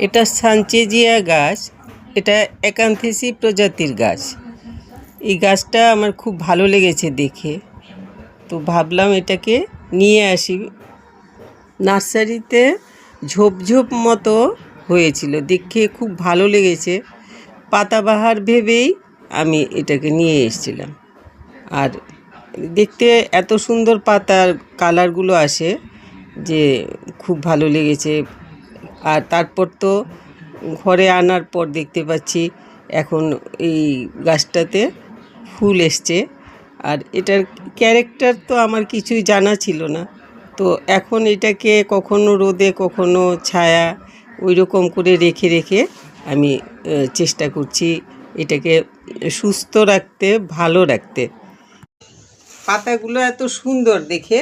এটা সানচেজিয়া গাছ। এটা একান্থেসি প্রজাতির গাছ। এই গাছটা আমার খুব ভালো লেগেছে দেখে, তো ভাবলাম এটাকে নিয়ে আসি। নার্সারিতে ঝোপঝোপ মতো হয়েছিল, দেখে খুব ভালো লেগেছে। পাতাবাহার ভেবেই আমি এটাকে নিয়ে এসেছিলাম। আর দেখতে এত সুন্দর পাতার কালারগুলো আসে যে খুব ভালো লেগেছে। আর তারপর তো ঘরে আনার পর দেখতে পাচ্ছি এখন এই গাছটাতে ফুল এসছে। আর এটার ক্যারেক্টার তো আমার কিছুই জানা ছিল না, তো এখন এটাকে কখনো রোদে কখনো ছায়া ওই রকম করে রেখে রেখে আমি চেষ্টা করছি এটাকে সুস্থ রাখতে, ভালো রাখতে। পাতাগুলো এত সুন্দর দেখে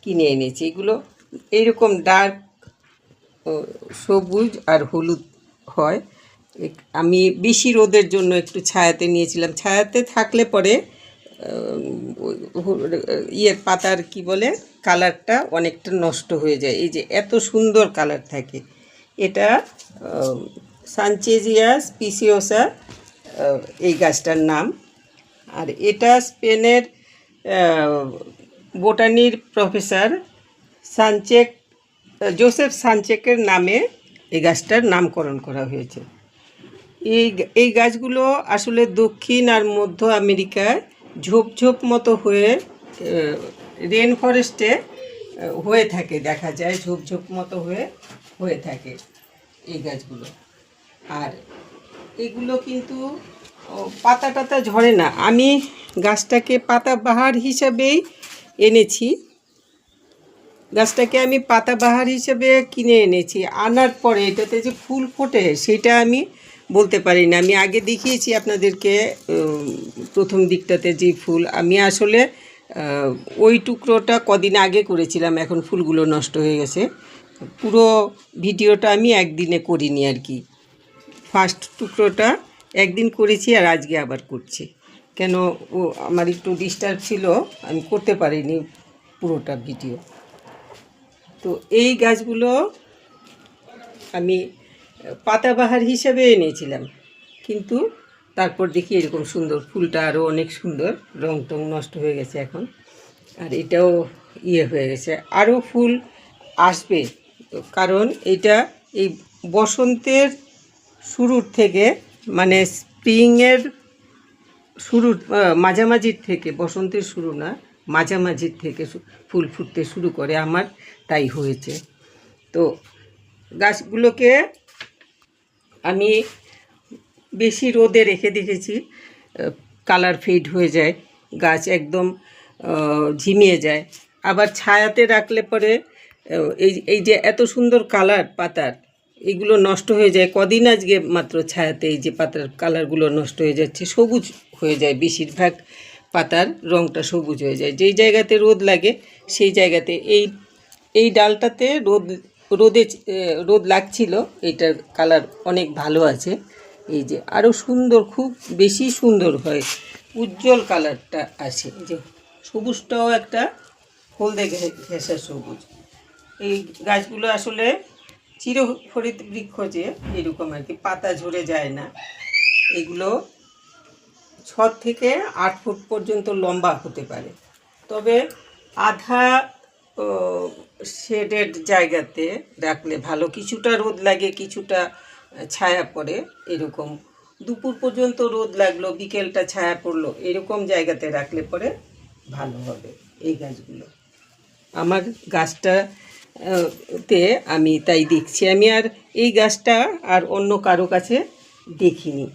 কিনে এনেছি। এগুলো এইরকম ডার্ক সবুজ আর হলুদ হয়। আমি বেশি রোদের জন্য একটু ছায়াতে নিয়েছিলাম। ছায়াতে থাকলে পরে পাতার কি বলে কালারটা অনেকটা নষ্ট হয়ে যায়। এই যে এত সুন্দর কালার থাকে। এটা সানচেজিয়া স্পিসিওসা এই গাছটার নাম। আর এটা স্পেনের বোটানির প্রফেসর জোসেফ সানচেকের নামে এই গাছটার নামকরণ করা হয়েছে। এই গাছগুলো আসলে দক্ষিণ আর মধ্য আমেরিকায় ঝোপঝোপ মতো হয়ে রেন ফরেস্টে হয়ে থাকে, দেখা যায় ঝোপঝোপ মতো হয়ে থাকে এই গাছগুলো। আর এগুলো কিন্তু পাতা টাতা ঝরে না। আমি গাছটাকে পাতাবাহার হিসাবেই এনেছি। গাছটাকে আমি পাতাবাহার হিসেবে কিনে এনেছি। আনার পরে এটাতে যে ফুল ফোটে সেটা আমি বলতে পারি না। আমি আগে দেখিয়েছি আপনাদেরকে প্রথম দিকটাতে যে ফুল, আমি আসলে ওই টুকরোটা কদিন আগে করেছিলাম, এখন ফুলগুলো নষ্ট হয়ে গেছে। পুরো ভিডিওটা আমি একদিনে করিনি আর কি। ফার্স্ট টুকরোটা একদিন করেছি আর আজকে আবার করছি, কেন আমার একটু ডিস্টার্ব ছিল, আমি করতে পারিনি পুরোটা ভিডিও। তো এই গাছগুলো আমি পাতাবাহার হিসাবে এনেছিলাম, কিন্তু তারপর দেখি এরকম সুন্দর ফুলটা আরও অনেক সুন্দর। রং টং নষ্ট হয়ে গেছে এখন, আর এটাও হয়ে গেছে। আরও ফুল আসবে, কারণ এটা এই বসন্তের শুরুর থেকে, মানে স্প্রিংয়ের শুরুর মাঝামাঝির থেকে, বসন্তের শুরু না মাঝামাঝির থেকে ফুল ফুটতে শুরু করে। আমার তাই হয়েছে। তো গাছগুলোকে আমি বেশি রোদে রেখে দেখেছি কালার ফেড হয়ে যায়, গাছ একদম ঝিমিয়ে যায়। আবার ছায়াতে রাখলে পরে এই যে এত সুন্দর কালার পাতার, এগুলো নষ্ট হয়ে যায়। কদিন আজকে মাত্র ছায়াতে এই যে পাতার কালারগুলো নষ্ট হয়ে যাচ্ছে, সবুজ হয়ে যায়। বেশিরভাগ পাতার রঙটা সবুজ হয়ে যায়। যেই জায়গাতে রোদ লাগে সেই জায়গাতে এই ডালটাতে রোদ লাগছিল, এইটার কালার অনেক ভালো আছে। এই যে আরও সুন্দর, খুব বেশি সুন্দর হয়, উজ্জ্বল কালারটা আসে। যে সবুজটাও একটা হলদে ঘেঁষা সবুজ। এই গাছগুলো আসলে চিরহরিত বৃক্ষ, যে এরকম আর কি, পাতা ঝরে যায় না। এগুলো 6 থেকে 8 ফুট পর্যন্ত লম্বা হতে পারে। তবে আধা শেডেড জায়গাতে রাখলে ভালো। কিছুটা রোদ লাগে, কিছুটা ছায়া পড়ে, এরকম দুপুর পর্যন্ত রোদ লাগলো, বিকেলটা ছায়া পড়লো, এরকম জায়গাতে রাখলে পরে ভালো হবে এই গাছগুলো। আমার গাছটা তে আমি তাই দেখছি। আমি আর এই গাছটা আর অন্য কারো কাছে দেখিনি।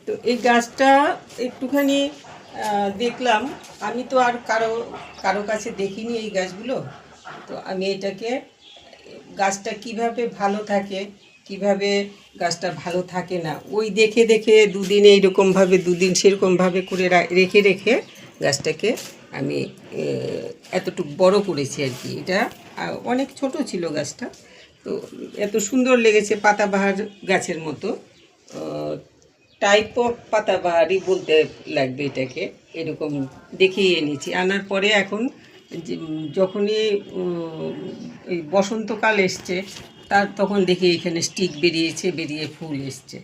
তো এই গাছটা একটুখানি দেখলাম, আমি তো আর কারো কাছে দেখিনি এই গাছগুলো। তো আমি গাছটা কিভাবে ভালো থাকে, কিভাবে গাছটা ভালো থাকে না, ওই দেখে দেখে দুদিন এইরকমভাবে, দুদিন সেরকমভাবে করে রেখে রেখে গাছটাকে আমি এতটুকু বড় করেছি আর কি। এটা অনেক ছোট ছিল গাছটা, তো এত সুন্দর লেগেছে, পাতাবাহার গাছের মতো, টাইপ অফ পাতাবাহারই বলতে লাগবে এটাকে। এরকম দেখেই এনেছি। আনার পরে এখন যখনই এই বসন্তকাল এসছে, তার তখন দেখি এখানে স্টিক বেরিয়েছে, বেরিয়ে ফুল এসছে।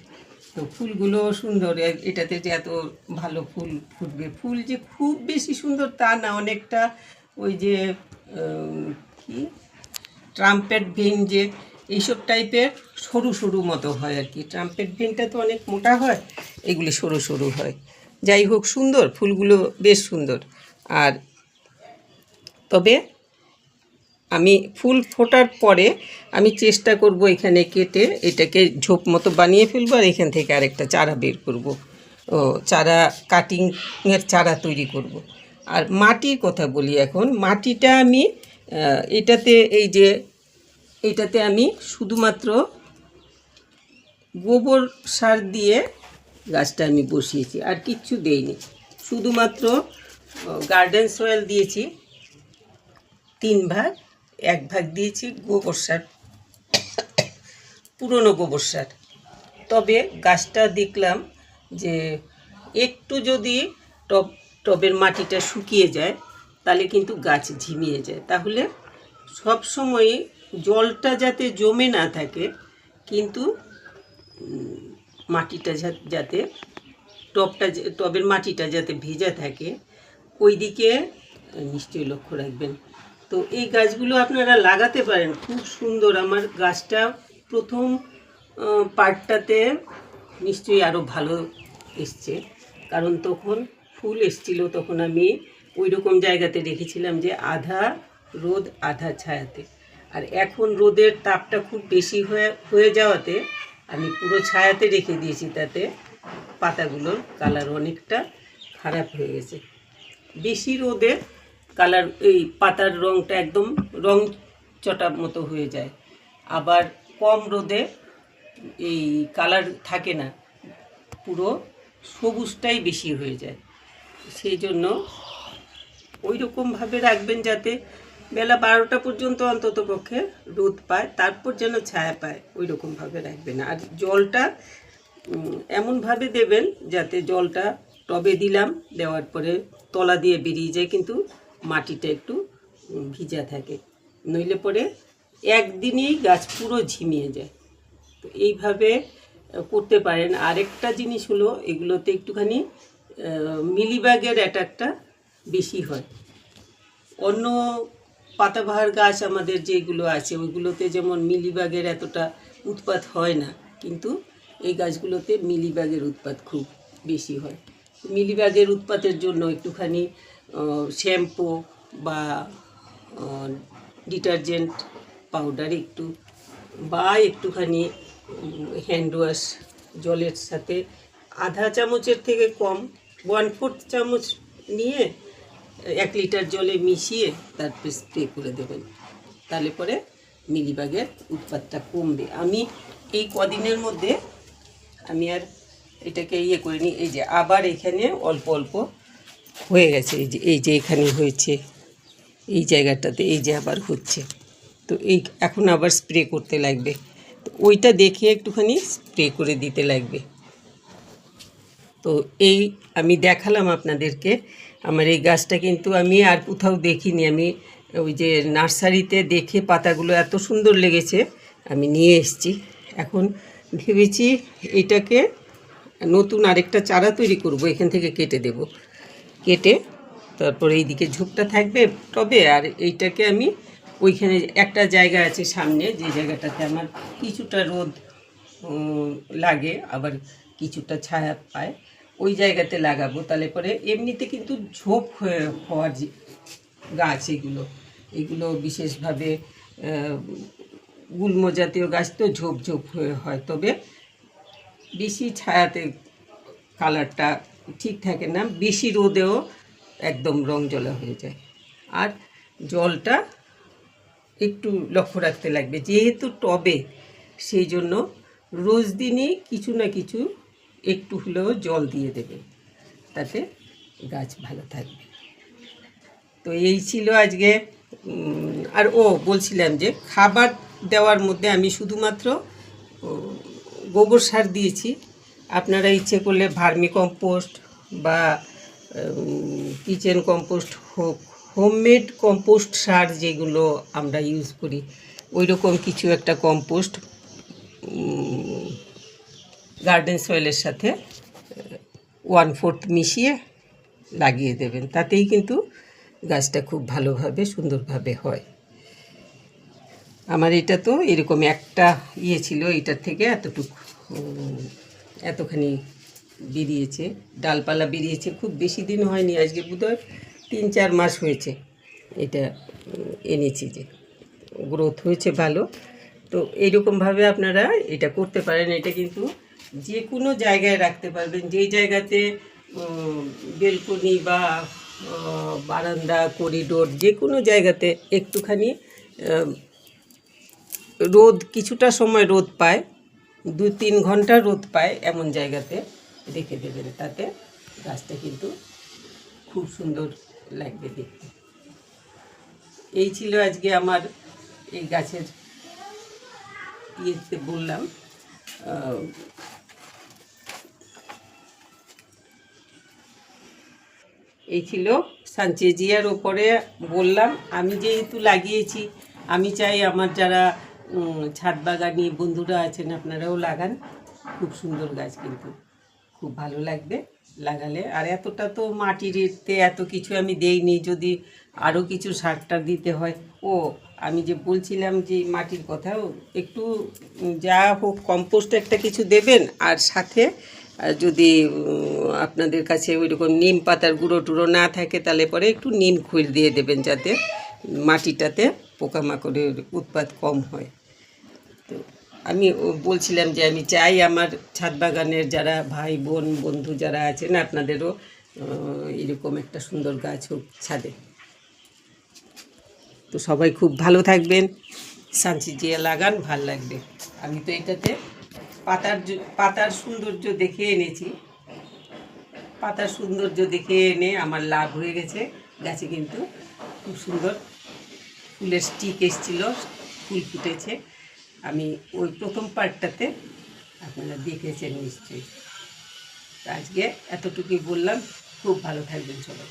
তো ফুলগুলো সুন্দর, এটাতে যে এত ভালো ফুল ফুটবে, ফুল যে খুব বেশি সুন্দর তা না, অনেকটা ওই যে কি ট্রাম্পেট ভিন যে এইসব টাইপের সরু সরু মতো হয় আর কি। ট্রাম্পেট ভিনটা তো অনেক মোটা হয়, এগুলি সরু সরু হয়। যাই হোক, সুন্দর ফুলগুলো, বেশ সুন্দর। আর তবে আমি ফুল ফোটার পরে আমি চেষ্টা করব এখানে কেটে এটাকে ঝোপ মতো বানিয়ে ফেলবো, আর এখান থেকে আরেকটা চারা বের করব, ও চারা কাটিংয়ের চারা তৈরি করব। আর মাটির কথা বলি, এখন মাটিটা আমি এটাতে এইটাতে আমি শুধুমাত্র গোবর সার দিয়ে গাছটা আমি বসিয়েছি, আর কিচ্ছু দেইনি। শুধুমাত্র গার্ডেন সয়েল দিয়েছি 3 ভাগ, 1 ভাগ দিয়েছি গোবর সার, পুরনো গোবর সার। তবে গাছটা দেখলাম যে একটু যদি টবের মাটিটা শুকিয়ে যায় তাহলে কিন্তু গাছ ঝিমিয়ে যায়। তাহলে সব সময় জলটা যাতে জমে না থাকে, কিন্তু মাটিটা যাতে টবের মাটিটা যাতে ভেজা থাকে, ওই দিকে নিশ্চয়ই লক্ষ্য রাখবেন। তো এই গাছগুলো আপনারা লাগাতে পারেন, খুব সুন্দর। আমার গাছটা প্রথম পার্টটাতে নিশ্চয়ই আরও ভালো এসছে, কারণ তখন ফুল এসছিল, তখন আমি ওই রকম জায়গাতে রেখেছিলাম যে আধা রোদ আধা ছায়াতে। আর এখন রোদের তাপটা খুব বেশি হয়ে যাওয়াতে আমি পুরো ছায়াতে রেখে দিয়েছি, তাতে পাতাগুলোর কালার অনেকটা খারাপ হয়ে গেছে। বেশি রোদে কালার, এই পাতার রঙটা একদম রং চটা মতো হয়ে যায়, আবার কম রোদে এই কালার থাকে না, পুরো সবুজটাই বেশি হয়ে যায়। সেই জন্য ওই রকমভাবে রাখবেন যাতে বেলা 12টা পর্যন্ত অন্তত পক্ষে রোদ পায়, তারপর যেন ছায়া পায়, ওই রকমভাবে রাখবেন। আর জলটা এমনভাবে দেবেন যাতে জলটা টবে দিলাম, দেওয়ার পরে তলা দিয়ে বেরিয়ে যায়, কিন্তু মাটিটা একটু ভিজা থাকে, নইলে পরে একদিনেই গাছ পুরো ঝিমিয়ে যায়। তো এইভাবে করতে পারেন। আরেকটা জিনিস হলো, এগুলোতে একটুখানি মিলিবাগের অ্যাটাকটা বেশি হয়। অন্য পাতাবাহার গাছ আমাদের যেগুলো আছে ওইগুলোতে যেমন মিলিবাগের এতটা উৎপাত হয় না, কিন্তু এই গাছগুলোতে মিলিবাগের উৎপাত খুব বেশি হয়। মিলিবাগের উৎপাতের জন্য একটুখানি শ্যাম্পু বা ডিটারজেন্ট পাউডার একটু, বা একটুখানি হ্যান্ড ওয়াশ জলের সাথে আধা চামচের থেকে কম 1/4 চামচ নিয়ে 1 লিটার জলে মিশিয়ে তারপরে স্প্রে করে দেবেন, তাহলে পরে মিলিবাগের উৎপাতটা কমবে। আমি এই কদিনের মধ্যে আমি আর এটাকে করে নিই। এই যে আবার এখানে অল্প অল্প হয়ে গেছে, এই যে এখানে হয়েছে, এই জায়গাটাতে এই যে আবার হচ্ছে। তো এই এখন আবার স্প্রে করতে লাগবে, তো ওইটা দেখে একটুখানি স্প্রে করে দিতে লাগবে। তো এই আমি দেখালাম আপনাদেরকে। আমার এই গাছটা কিন্তু আমি আর কোথাও দেখিনি, আমি ওই যে নার্সারিতে দেখে পাতাগুলো এত সুন্দর লেগেছে আমি নিয়ে এসেছি। এখন ভেবেছি এটাকে নতুন আরেকটা চারা তৈরি করব, এখান থেকে কেটে দেব, কেটে তারপরে এইদিকে ঝোপটা থাকবে টবে, আর এইটাকে আমি ওইখানে একটা জায়গা আছে সামনে, যে জায়গাটাতে আমার কিছুটা রোদ লাগে আবার কিছুটা ছায়া পায়, ওই জায়গাতে লাগাবো। তাহলে পরে এমনিতে কিন্তু ঝোপ হওয়ার গাছ এগুলো বিশেষভাবে গুল্ম জাতীয় গাছ, তো ঝোপ ঝোপ হয়ে হয়, তবে বেশি ছায়াতে কালারটা ঠিক থাকে না, বেশি রোদেও একদম রং জ্বলা হয়ে যায়। আর জলটা একটু লক্ষ্য রাখতে লাগবে, যেহেতু টবে, সেই জন্য রোজ দিনই কিছু না কিছু একটু হলেও জল দিয়ে দেবে, তাতে গাছ ভালো থাকবে। তো এই ছিল আজকে। আর বলছিলাম যে খাবার দেওয়ার মধ্যে আমি শুধুমাত্র গোবর সার দিয়েছি, আপনারা ইচ্ছে করলে ভার্মি কম্পোস্ট বা কিচেন কম্পোস্ট হোমমেড কম্পোস্ট সার যেগুলো আমরা ইউজ করি ওই রকম কিছু একটা কম্পোস্ট গার্ডেন সয়েলের সাথে 1/4 মিশিয়ে লাগিয়ে দেবেন, তাতেই কিন্তু গাছটা খুব ভালোভাবে সুন্দরভাবে হয়। আমার এটা তো এরকম একটা ছিল, এটার থেকে এতখানি বেরিয়েছে, ডালপালা বেরিয়েছে, খুব বেশি দিন হয়নি, আজকে বোধহয় 3-4 মাস হয়েছে এটা এনেছি, যে গ্রোথ হয়েছে ভালো। তো এইরকমভাবে আপনারা এটা করতে পারেন। এটা কিন্তু যে কোনো জায়গায় রাখতে পারবেন, যেই জায়গাতে বেলকনি বা বারান্দা, করিডোর, যে কোনো জায়গাতে একটুখানি রোদ, কিছুটা সময় রোদ পায়, 2-3 ঘন্টা রোদ পায়, এমন জায়গাতে রেখে দেবেন, তাতে গাছটা কিন্তু খুব সুন্দর লাগবে দেখতে। এই ছিল আজকে আমার এই গাছের ইয়েতে বললাম। এই ছিল সানচেজিয়ার ওপরে বললাম। আমি যেহেতু লাগিয়েছি, আমি চাই আমার যারা ছাদ বাগানি বন্ধুরা আছেন আপনারাও লাগান। খুব সুন্দর গাছ, কিন্তু খুব ভালো লাগবে লাগালে। আর এতটা তো মাটিতে এত কিছু আমি দেইনি, যদি আরও কিছু সারটা দিতে হয়। ও আমি যে বলছিলাম যে মাটির কথাও একটু, যা হোক কম্পোস্ট একটা কিছু দেবেন, আর সাথে যদি আপনাদের কাছে ওই রকম নিম পাতার গুঁড়ো টুড়ো না থাকে, তাহলে পরে একটু নিম খৈল দিয়ে দেবেন, যাতে মাটিটাতে পোকামাকড়ের উৎপাত কম হয়। তো আমি বলছিলাম যে আমি চাই আমার ছাদ বাগানের যারা ভাই বোন বন্ধু যারা আছেন, আপনাদেরও এরকম একটা সুন্দর গাছ হোক ছাদে। তো সবাই খুব ভালো থাকবেন, সানচেজিয়া লাগান, ভাল লাগবে। আমি তো এটাতে পাতার সৌন্দর্য দেখে এনেছি, পাতার সৌন্দর্য দেখে এনে আমার লাভ হয়ে গেছে। গাছে কিন্তু খুব সুন্দর ফুলের স্টিক এসেছিল, ফুল ফুটেছে। আমি ওই প্রথম পার্টটাতে আপনারা দেখেছেন নিশ্চয়ই। আজকে এতটুকুই বললাম। খুব ভালো থাকবেন সবাই।